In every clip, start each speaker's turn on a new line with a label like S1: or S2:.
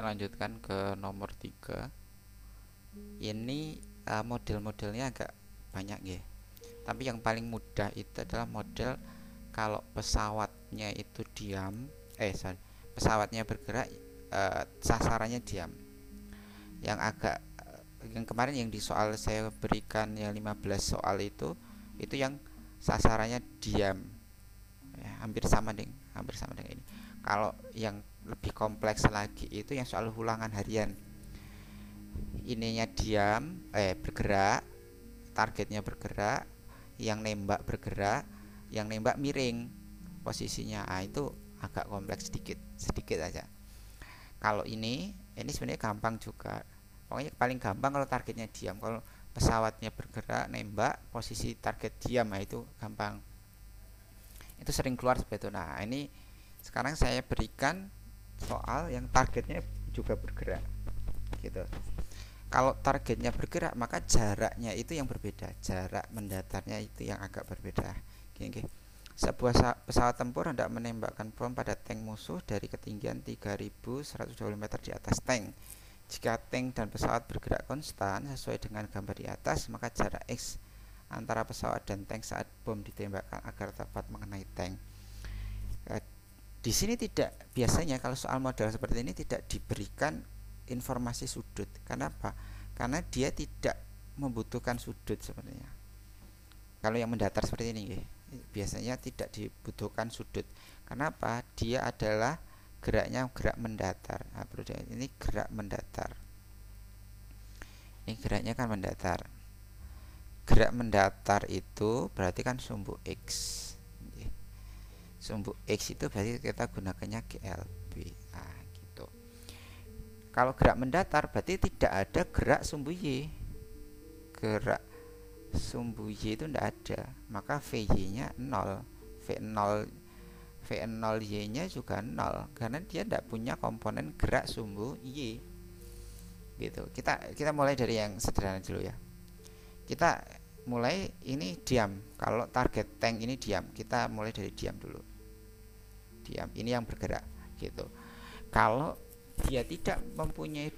S1: Kita lanjutkan ke nomor 3. Ini model-modelnya agak banyak ya. Tapi yang paling mudah itu adalah model kalau pesawatnya itu diam, pesawatnya bergerak, sasarannya diam. Yang agak yang kemarin yang di soal saya berikan yang 15 soal itu yang sasarannya diam. Ya, hampir sama dengan ini. Kalau yang lebih kompleks lagi itu yang soal ulangan harian. Ininya diam, bergerak, targetnya bergerak, yang nembak bergerak, yang nembak miring posisinya. Itu agak kompleks sedikit aja. Kalau ini sebenarnya gampang juga. Pokoknya paling gampang kalau targetnya diam. Kalau pesawatnya bergerak, nembak, posisi target diam, itu gampang. Itu sering keluar seperti itu. Nah, ini sekarang saya berikan soal yang targetnya juga bergerak, gitu. Kalau targetnya bergerak, maka jaraknya itu yang berbeda. Jarak mendatarnya itu yang agak berbeda. Gini, sebuah pesawat tempur hendak menembakkan bom pada tank musuh dari ketinggian 3.120 meter di atas tank. Jika tank dan pesawat bergerak konstan sesuai dengan gambar di atas, maka jarak X antara pesawat dan tank saat bom ditembakkan agar tepat mengenai tank. Di sini tidak, biasanya kalau soal model seperti ini tidak diberikan informasi sudut. Kenapa? Karena dia tidak membutuhkan sudut sebenarnya. Kalau yang mendatar seperti ini biasanya tidak dibutuhkan sudut. Kenapa? Dia adalah geraknya gerak mendatar. Nah, ini gerak mendatar. Ini geraknya kan mendatar. Gerak mendatar itu berarti kan sumbu X. Sumbu X itu berarti kita gunakannya GLB. Nah, gitu. Kalau gerak mendatar berarti tidak ada gerak sumbu Y. Gerak sumbu Y itu tidak ada, maka VY-nya 0. V0Y-nya juga 0 karena dia tidak punya komponen gerak sumbu Y. Gitu. Kita mulai dari yang sederhana dulu ya. Kita mulai ini diam. Kalau target tank ini diam, kita mulai dari diam dulu. Diam, ini yang bergerak, gitu. Kalau dia tidak mempunyai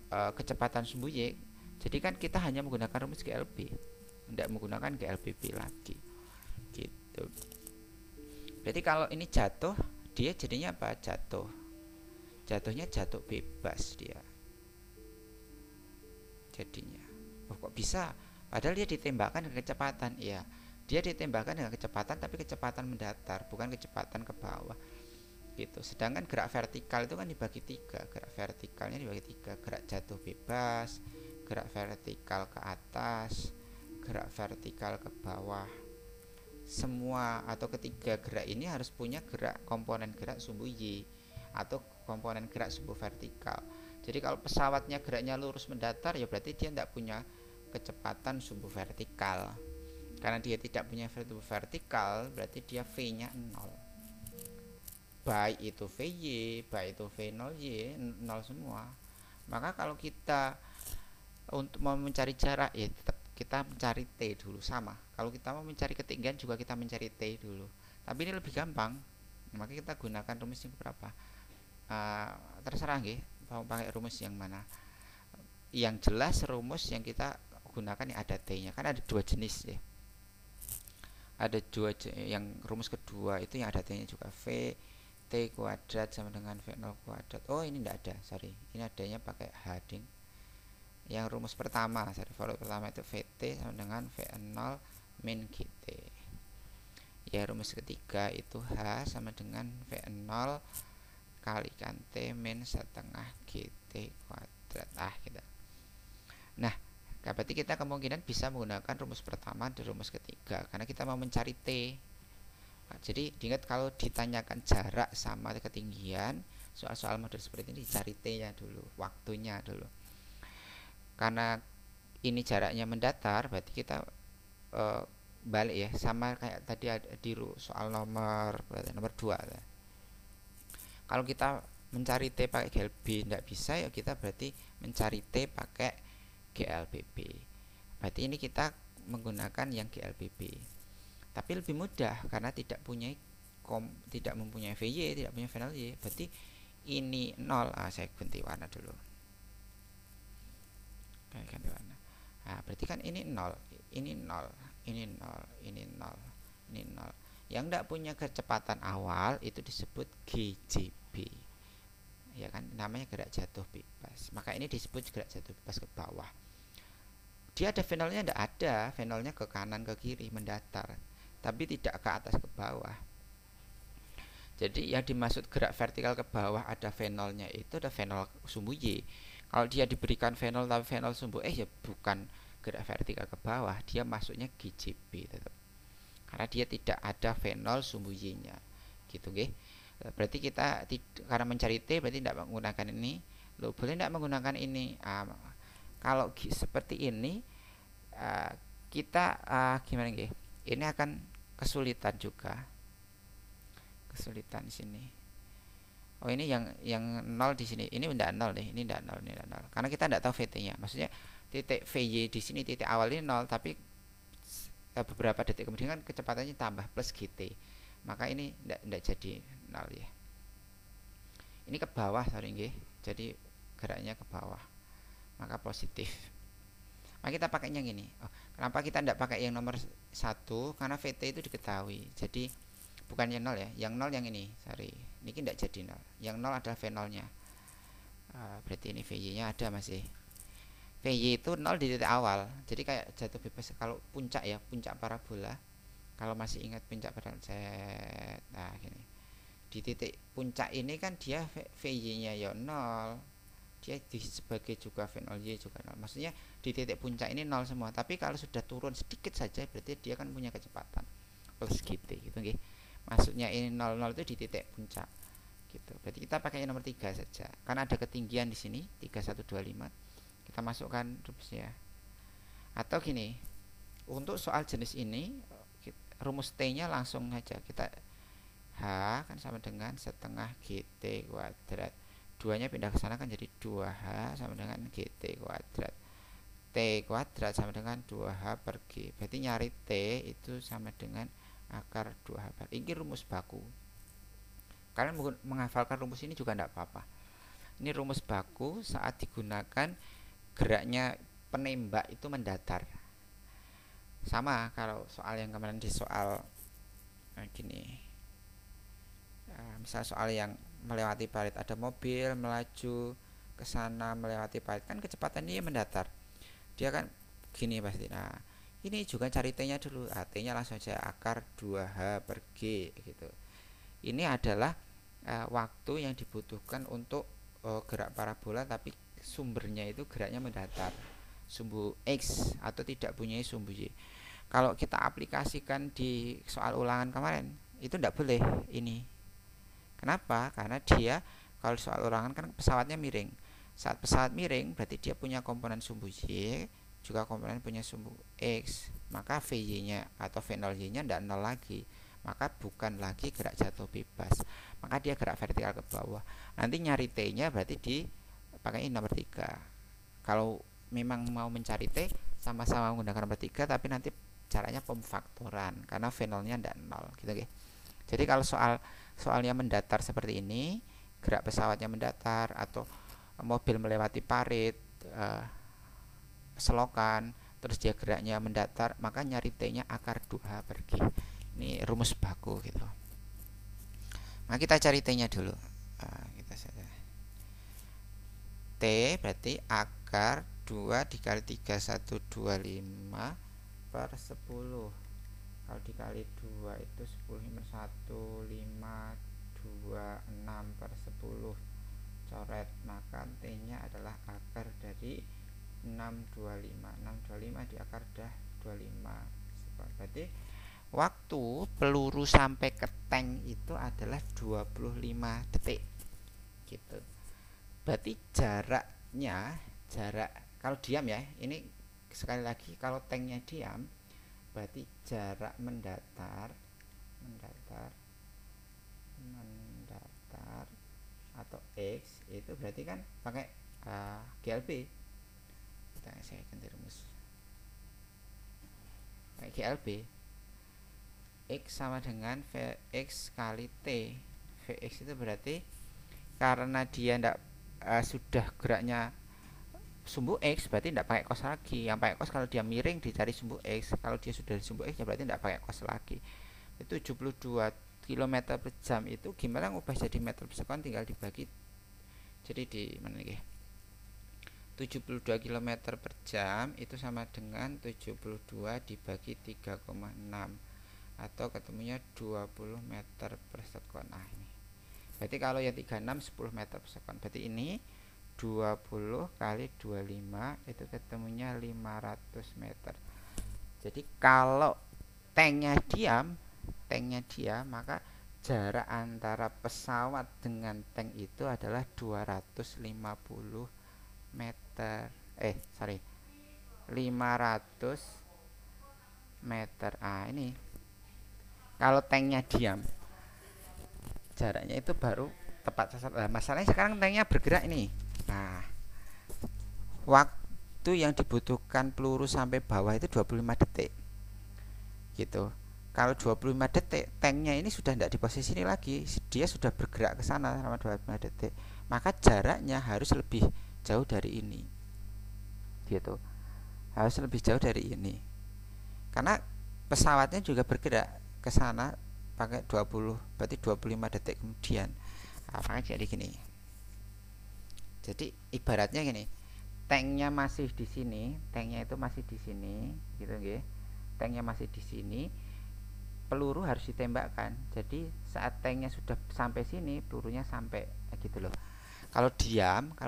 S1: kecepatan sumbu Y, jadi kan kita hanya menggunakan rumus GLB, tidak menggunakan GLBB lagi, gitu. Berarti kalau ini jatuh, dia jadinya apa? Jatuhnya jatuh bebas dia jadinya. Kok bisa? Padahal dia ditembakkan dengan kecepatan. Iya, dia ditembakkan dengan kecepatan, tapi kecepatan mendatar, bukan kecepatan ke bawah, gitu. Sedangkan gerak vertikal itu kan dibagi tiga. Gerak vertikalnya dibagi tiga: gerak jatuh bebas, gerak vertikal ke atas, gerak vertikal ke bawah. Semua atau ketiga gerak ini harus punya gerak komponen gerak sumbu Y atau komponen gerak sumbu vertikal. Jadi kalau pesawatnya geraknya lurus mendatar, ya berarti dia tidak punya kecepatan sumbu vertikal. Karena dia tidak punya sumbu vertikal, berarti dia V-nya 0. Baik itu VY, baik itu V0Y, 0 semua. Maka kalau kita untuk mau mencari jarak, ya tetap kita mencari T dulu, sama. Kalau kita mau mencari ketinggian juga kita mencari T dulu. Tapi ini lebih gampang, maka kita gunakan rumus yang berapa? Terserah nggih, mau pakai rumus yang mana. Yang jelas rumus yang kita gunakan yang ada T-nya. Kan ada dua jenis ya. Ada dua, yang rumus kedua itu yang ada T-nya juga. V T kuadrat sama dengan V0 kuadrat. Oh, ini tidak ada, sorry. Ini adanya pakai H ding. Yang rumus pertama, formula pertama itu VT sama dengan V0 min GT. Ya, rumus ketiga itu H sama dengan V0 kalikan T min setengah GT kuadrat. Gitu. Nah, berarti kita kemungkinan bisa menggunakan rumus pertama dan rumus ketiga karena kita mau mencari T. Jadi diingat kalau ditanyakan jarak sama ketinggian, soal-soal model seperti ini dicari T-nya dulu, waktunya dulu. Karena ini jaraknya mendatar, berarti kita balik ya, sama kayak tadi di soal nomor 2. Kalau kita mencari T pakai GLB tidak bisa, ya kita berarti mencari T pakai GLBB. Berarti ini kita menggunakan yang GLBB. Tapi lebih mudah karena tidak mempunyai VY, tidak punya final Y. Berarti ini 0, saya ganti warna dulu, ganti warna. Nah, berarti kan ini 0, ini 0, ini 0, ini 0, ini 0. Yang tidak punya kecepatan awal itu disebut GJB, ya kan, namanya gerak jatuh bebas. Maka ini disebut gerak jatuh bebas ke bawah. Dia ada venolnya? Tidak ada, venolnya ke kanan ke kiri mendatar, tapi tidak ke atas ke bawah. Jadi yang dimaksud gerak vertikal ke bawah ada venolnya itu ada venol sumbu Y. Kalau dia diberikan venol tapi venol sumbu ya bukan gerak vertikal ke bawah, dia masuknya GJB tetap. Karena dia tidak ada venol sumbu Y-nya. Gitu nggih. Berarti kita karena mencari T berarti tidak menggunakan ini. Loh, boleh tidak menggunakan ini? Kalau seperti ini kita gimana nggih? Ini akan kesulitan juga. Kesulitan di sini. Oh, ini yang 0 di sini. Ini tidak 0 deh. Ini tidak 0, ini tidak 0. Karena kita tidak tahu VT-nya. Maksudnya titik VY di sini titik awal ini 0, tapi beberapa detik kemudian kan kecepatannya tambah plus GT. Maka ini tidak jadi 0 ya. Ini ke bawah, sorry nggih. Jadi geraknya ke bawah. Maka positif. Maka kita pakainya gini. Oh, kenapa kita tidak pakai yang nomor 1? Karena VT itu diketahui. Jadi bukannya 0 ya. Yang 0 yang ini, sorry. Ini tidak jadi 0. Yang 0 adalah venolnya. Berarti ini VY-nya ada masih. VY itu 0 di titik awal. Jadi kayak jatuh bebas kalau puncak ya, puncak parabola. Kalau masih ingat puncak parabola, nah gini. Di titik puncak ini kan dia VY-nya ya 0. Dia sebagai juga venol Y juga 0. Maksudnya di titik puncak ini 0 semua. Tapi kalau sudah turun sedikit saja berarti dia kan punya kecepatan plus GT gitu nggih. Maksudnya ini 00 itu di titik puncak gitu. Berarti kita pakai yang nomor 3 saja. Karena ada ketinggian di sini 3125. Kita masukkan rumusnya. Atau gini, untuk soal jenis ini rumus T-nya langsung aja. Kita H kan sama dengan setengah GT kuadrat. 2-nya pindah ke sana kan jadi 2H sama dengan GT kuadrat. T kuadrat sama dengan 2H per G. Berarti nyari T itu sama dengan akar 2H per G. Ini rumus baku. Kalian menghafalkan rumus ini juga tidak apa-apa. Ini rumus baku saat digunakan geraknya penembak itu mendatar. Sama kalau soal yang kemarin di soal gini. Misal soal yang melewati parit, ada mobil melaju ke sana melewati parit, kan kecepatannya mendatar, dia kan gini pasti. Nah ini juga cari T-nya dulu. T-nya langsung aja akar 2H per G gitu. Ini adalah waktu yang dibutuhkan untuk gerak parabola tapi sumbernya itu geraknya mendatar, sumbu X atau tidak punya sumbu Y. Kalau kita aplikasikan di soal ulangan kemarin itu tidak boleh ini. Kenapa? Karena dia kalau soal ulangan kan pesawatnya miring. Saat pesawat miring berarti dia punya komponen sumbu Y, juga komponen punya sumbu X. Maka VY-nya atau V0 Y-nya tidak 0 lagi. Maka bukan lagi gerak jatuh bebas. Maka dia gerak vertikal ke bawah. Nanti nyari T-nya berarti dipakai nomor 3. Kalau memang mau mencari T sama-sama menggunakan nomor 3, tapi nanti caranya pemfaktoran karena V0-nya tidak 0 gitu ya. Jadi kalau soalnya mendatar seperti ini, gerak pesawatnya mendatar atau mobil melewati parit, selokan, terus dia geraknya mendatar, maka nyari T-nya akar 2H per G. Ini rumus baku gitu. Nah kita cari T-nya dulu. Kita saja. T berarti akar 2 dikali 3125 per 10. Kalau dikali 2 itu 10 1 5 26 per 10 coret. Maka T-nya adalah akar dari 625 di akar dah 25. Berarti waktu peluru sampai ke tank itu adalah 25 detik gitu. Berarti jarak kalau diam ya, ini sekali lagi kalau tanknya diam berarti jarak mendatar atau X itu berarti kan pakai GLB. Saya ganti rumus pakai GLB. X sama dengan Vx kali T. Vx itu berarti karena dia ndak sudah geraknya sumbu X, berarti tidak pakai cos lagi. Yang pakai cos kalau dia miring dicari sumbu X, kalau dia sudah di sumbu X ya berarti tidak pakai cos lagi. Itu 72 km per jam itu gimana ngubah jadi meter per sekon, tinggal dibagi. Jadi di mana nih, 72 km per jam itu sama dengan 72 dibagi 3,6 atau ketemunya 20 meter per sekon. Nah ini berarti kalau yang 36 10 meter per sekon, berarti ini 20 kali 25 itu ketemunya 500 meter. Jadi kalau tanknya diam, maka jarak antara pesawat dengan tank itu adalah 250 meter. 500 meter. Ini kalau tanknya diam, jaraknya itu baru tepat sasaran. Masalahnya sekarang tanknya bergerak ini. Nah, waktu yang dibutuhkan peluru sampai bawah itu 25 detik. Gitu. Kalau 25 detik, tanknya ini sudah tidak di posisi ini lagi. Dia sudah bergerak ke sana selama 25 detik. Maka jaraknya harus lebih jauh dari ini. Gitu. Harus lebih jauh dari ini. Karena pesawatnya juga bergerak ke sana pakai 20, berarti 25 detik kemudian. Makanya jadi gini. Jadi ibaratnya gini, tanknya masih di sini, tanknya itu masih di sini, gitu nggih. Tanknya masih di sini, peluru harus ditembakkan. Jadi saat tanknya sudah sampai sini, pelurunya sampai gitu loh. Kalau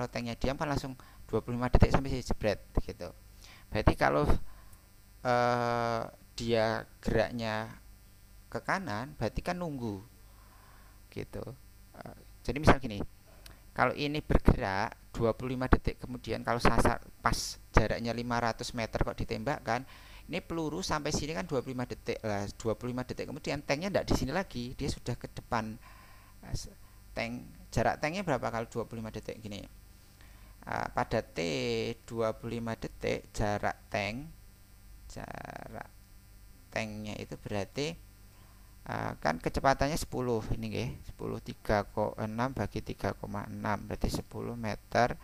S1: tanknya diam kan langsung 25 detik sampai jebret gitu. Berarti kalau dia geraknya ke kanan, berarti kan nunggu gitu. Jadi misal gini, kalau ini bergerak 25 detik kemudian, kalau sasar pas jaraknya 500 meter kok ditembakkan, ini peluru sampai sini kan 25 detik lah. 25 detik kemudian tanknya tidak di sini lagi, dia sudah ke depan. Tank, jarak tanknya berapa kalau 25 detik gini? Pada T 25 detik jarak tanknya itu berarti kan kecepatannya 10 ini nggih, 10 3,6 bagi 3,6 berarti 10 meter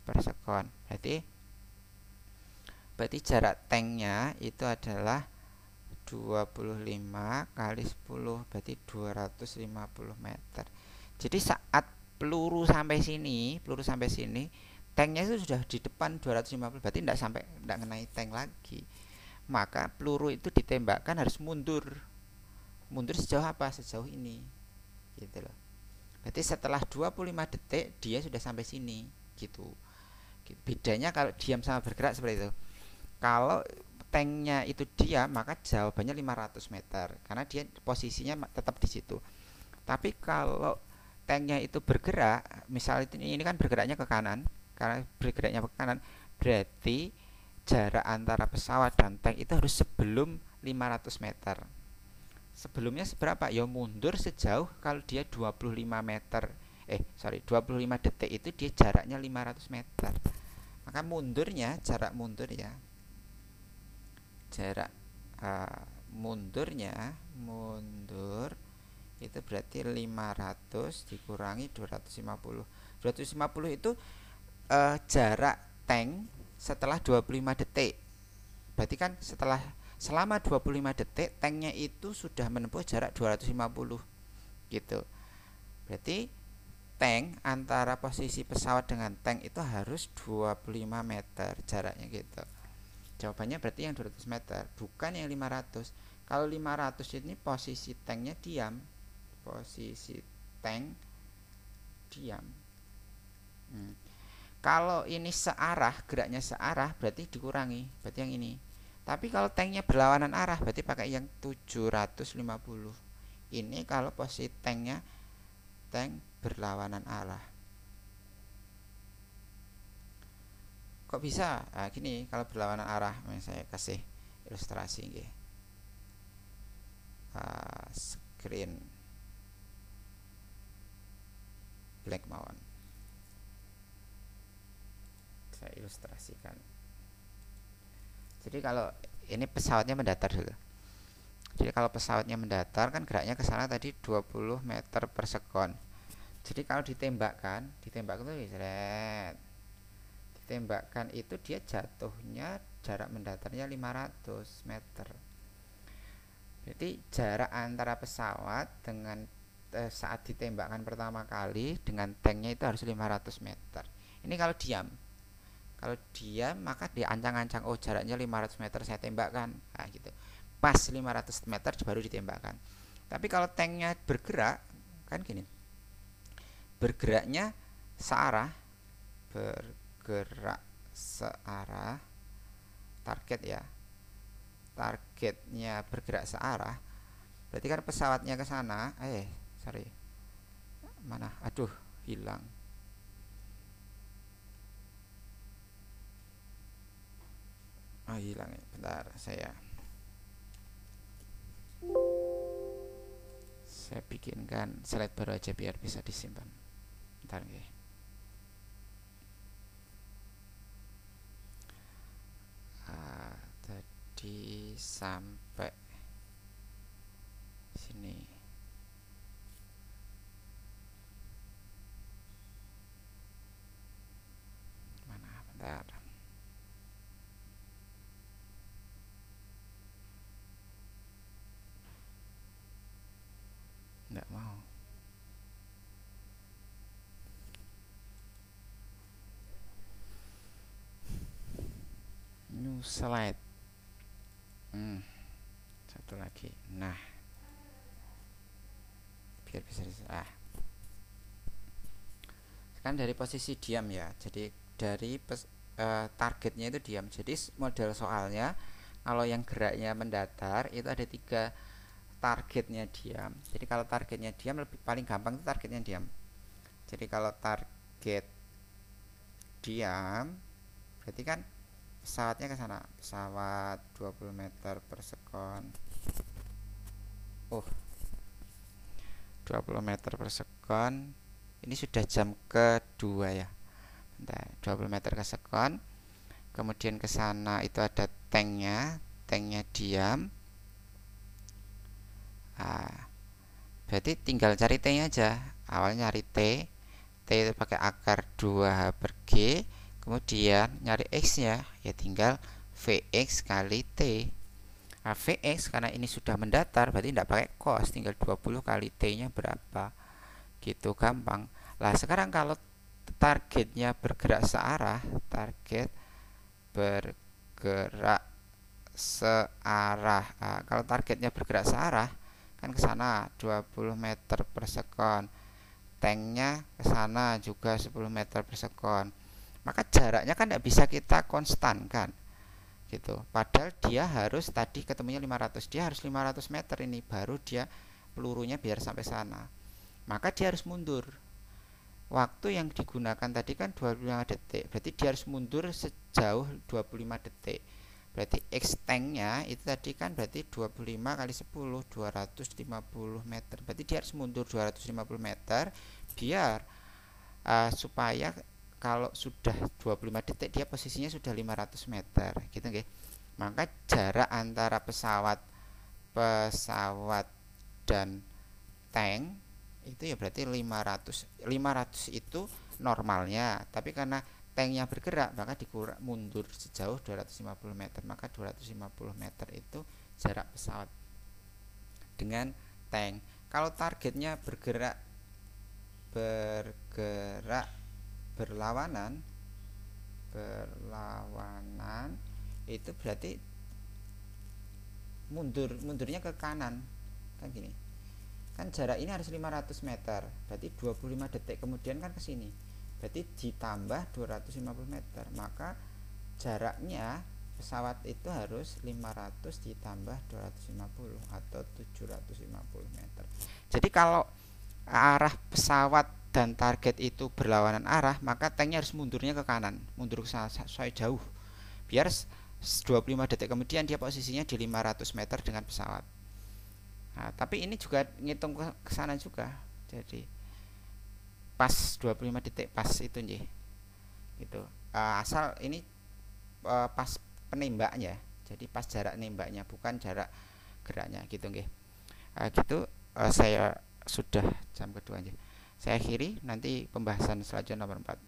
S1: per sekon. Berarti jarak tanknya itu adalah 25 kali 10 berarti 250 meter. Jadi saat peluru sampai sini, tanknya itu sudah di depan 250, berarti tidak ngenai tank lagi. Maka peluru itu ditembakkan harus mundur sejauh apa? Sejauh ini gitu loh. Berarti setelah 25 detik dia sudah sampai sini gitu. Bedanya kalau diam sama bergerak seperti itu. Kalau tanknya itu diam maka jawabannya 500 meter karena dia posisinya tetap di situ. Tapi kalau tanknya itu bergerak, misal ini kan bergeraknya ke kanan, karena bergeraknya ke kanan berarti jarak antara pesawat dan tank itu harus sebelum 500 meter. Sebelumnya seberapa? Ya mundur sejauh, kalau dia 25 meter 25 detik itu dia jaraknya 500 meter. Maka jarak mundur itu berarti 500 dikurangi 250. 250 itu jarak tank setelah 25 detik. Berarti kan selama 25 detik tanknya itu sudah menempuh jarak 250 gitu. Berarti tank antara posisi pesawat dengan tank itu harus 25 meter jaraknya gitu. Jawabannya berarti yang 200 meter, bukan yang 500. Kalau 500 ini posisi tanknya diam. Kalau ini geraknya searah berarti dikurangi, berarti yang ini. Tapi kalau tanknya berlawanan arah berarti pakai yang 750. Ini kalau posisi tank berlawanan arah. Kok bisa? Gini, kalau berlawanan arah, saya kasih ilustrasi nggih. Screen black mawon. Saya ilustrasikan. Jadi kalau ini pesawatnya mendatar dulu. Jadi kalau pesawatnya mendatar kan geraknya ke sana tadi 20 meter per sekon. Jadi kalau ditembakkan itu seret. Ditembakkan itu dia jatuhnya jarak mendatarnya 500 meter. Jadi jarak antara pesawat dengan saat ditembakkan pertama kali dengan tanknya itu harus 500 meter. Ini kalau diam. Kalau diam maka diancang-ancang, oh jaraknya 500 meter saya tembakkan. Nah, gitu. Pas 500 meter baru ditembakkan. Tapi kalau tanknya bergerak kan gini. Bergeraknya searah, bergerak searah, target ya. Targetnya bergerak searah. Berarti kan pesawatnya ke sana. Sorry. Mana? Aduh, hilang. Oh, hilang ya. Bentar, saya bikinkan slide baru aja biar bisa disimpan. Bentar ya. Tadi sampai sini. Mana? Bentar. Nggak mau. New slide. Satu lagi. Nah, biar bisa kan dari posisi diam ya. Jadi dari targetnya itu diam. Jadi model soalnya kalau yang geraknya mendatar itu ada 3 targetnya diam. Jadi kalau targetnya diam lebih paling gampang itu targetnya diam. Jadi kalau target diam berarti kan pesawatnya ke sana, pesawat 20 meter per sekon. 20 meter per sekon. Ini sudah jam kedua ya. Bentar, 20 meter per sekon. Kemudian ke sana itu ada tanknya diam. Berarti tinggal cari T-nya aja. Awalnya nyari T itu pakai akar 2H per G. Kemudian nyari X-nya, ya tinggal Vx kali T. Nah, Vx karena ini sudah mendatar berarti tidak pakai cos, tinggal 20 kali T-nya berapa. Gitu, gampang. Lah sekarang kalau targetnya bergerak searah, target bergerak searah. Nah, kalau targetnya bergerak searah kan ke sana 20 meter per sekon. Tanknya ke sana juga 10 meter per sekon. Maka jaraknya kan tidak bisa kita konstankan gitu. Padahal dia harus tadi ketemunya 500, dia harus 500 meter ini baru dia pelurunya biar sampai sana. Maka dia harus mundur. Waktu yang digunakan tadi kan 25 detik. Berarti dia harus mundur sejauh 25 detik. Berarti X tanknya itu tadi kan berarti 25 kali 10 250 meter. Berarti dia harus mundur 250 meter biar supaya kalau sudah 25 detik dia posisinya sudah 500 meter gitu nggih. Maka jarak antara pesawat dan tank itu ya berarti 500 itu normalnya, tapi karena tanknya bergerak maka mundur sejauh 250 meter. Maka 250 meter itu jarak pesawat dengan tank. Kalau targetnya bergerak berlawanan itu berarti mundurnya ke kanan kan gini. Kan jarak ini harus 500 meter, berarti 25 detik kemudian kan ke sini. Berarti ditambah 250 meter, maka jaraknya pesawat itu harus 500 ditambah 250 atau 750 meter. Jadi kalau arah pesawat dan target itu berlawanan arah, maka tanknya harus mundurnya ke kanan, mundur ke sana jauh, biar 25 detik kemudian dia posisinya di 500 meter dengan pesawat. Nah, tapi ini juga ngitung ke sana juga, jadi pas 25 detik pas itu nggih gitu. Asal ini pas penembaknya, jadi pas jarak nembaknya bukan jarak geraknya gitu nggih. Gitu saya sudah jam kedua aja. Saya akhiri, nanti pembahasan selanjutnya nomor 4.